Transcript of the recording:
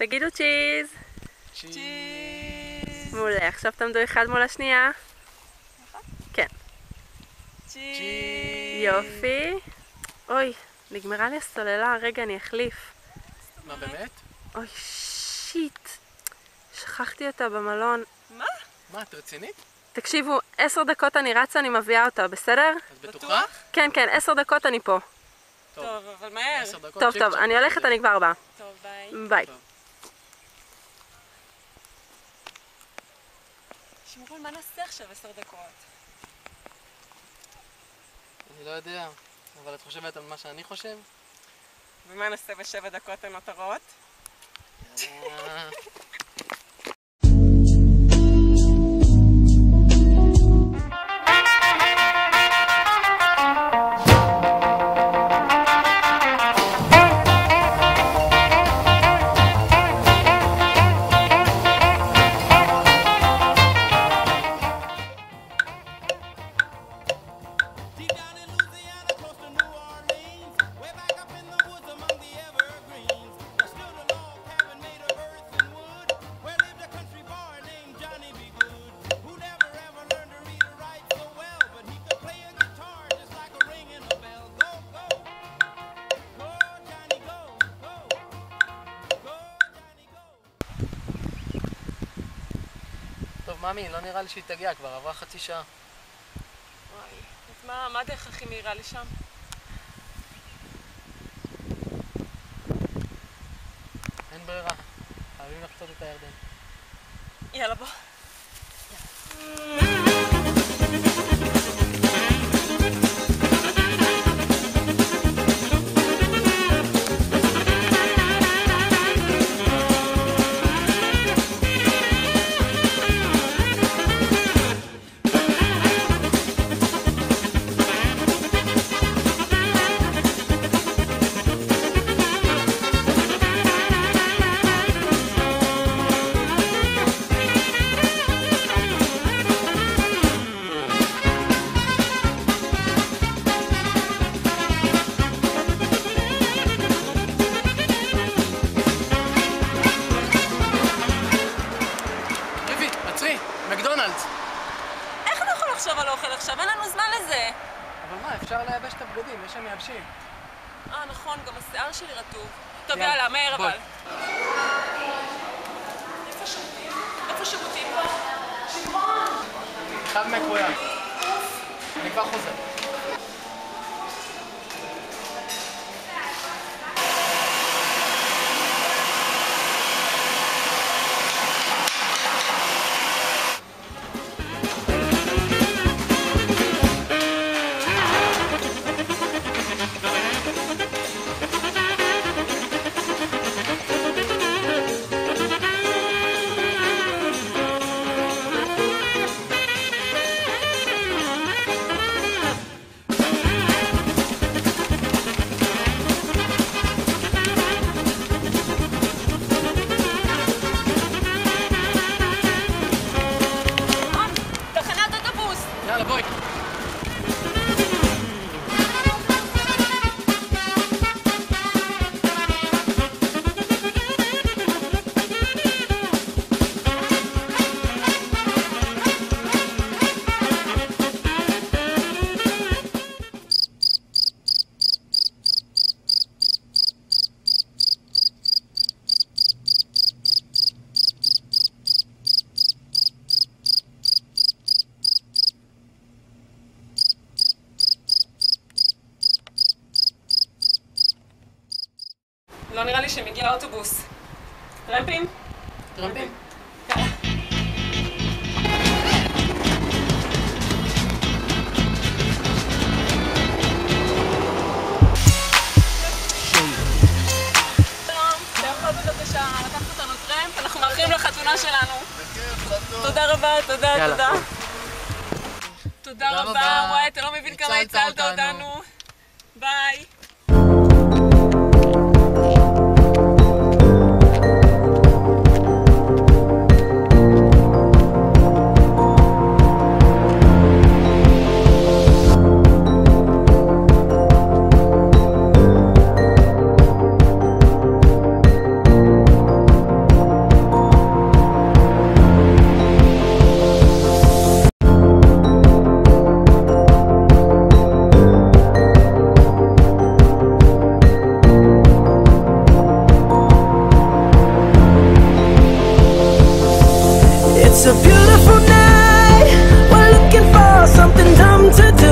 תגידו צ'יז. צ'יז. מעולה, עכשיו תעמדו אחד מול השנייה. כן. צ'יז. יופי. אוי, נגמרה לי הסוללה, רגע אני אחליף. מה באמת? אוי שיט, שכחתי אותה במלון. מה? מה, את רצינית? תקשיבו, 10 דקות אני רצה, אני מביאה אותה, בסדר? את בטוחה? כן, כן, 10 דקות אני פה. טוב, אבל מהר. 10 דקות. טוב, טוב, אני הולכת, אני כבר באה. טוב, ביי. ביי. שמרון, מה נעשה עכשיו 10 דקות? אני לא יודע, אבל את חושבת על מה שאני חושב? ומה נעשה ב7 דקות הנותרות? יאללה. טוב, ממי, לא נראה לי שהיא תגיע, כבר עברה חצי שעה. וואי, אז מה הדרך הכי מהירה לשם? אין ברירה, חייבים לחצות את הירדן. יאללה בוא. מקדונלדס. איך אתה יכול לחשוב על אוכל עכשיו? אין לנו זמן לזה. אבל מה, אפשר לייבש את הבגדים, יש שם מייבשים. נכון, גם השיער שלי רטוב. טוב, יאללה, מהר אבל. איפה שירותים פה? שמרון! אחד מקוים. אני כבר חוזר. יאללה, בואי. לא נראה לי שמגיע האוטובוס. טרמפים? טרמפים? אתה יכול בבקשה לקחת אותנו טרמפ? אנחנו מאחרים לחתונה שלנו. תודה רבה, תודה. תודה רבה, וואי, אתה לא מבין כמה הצלת אותנו. ביי. to do.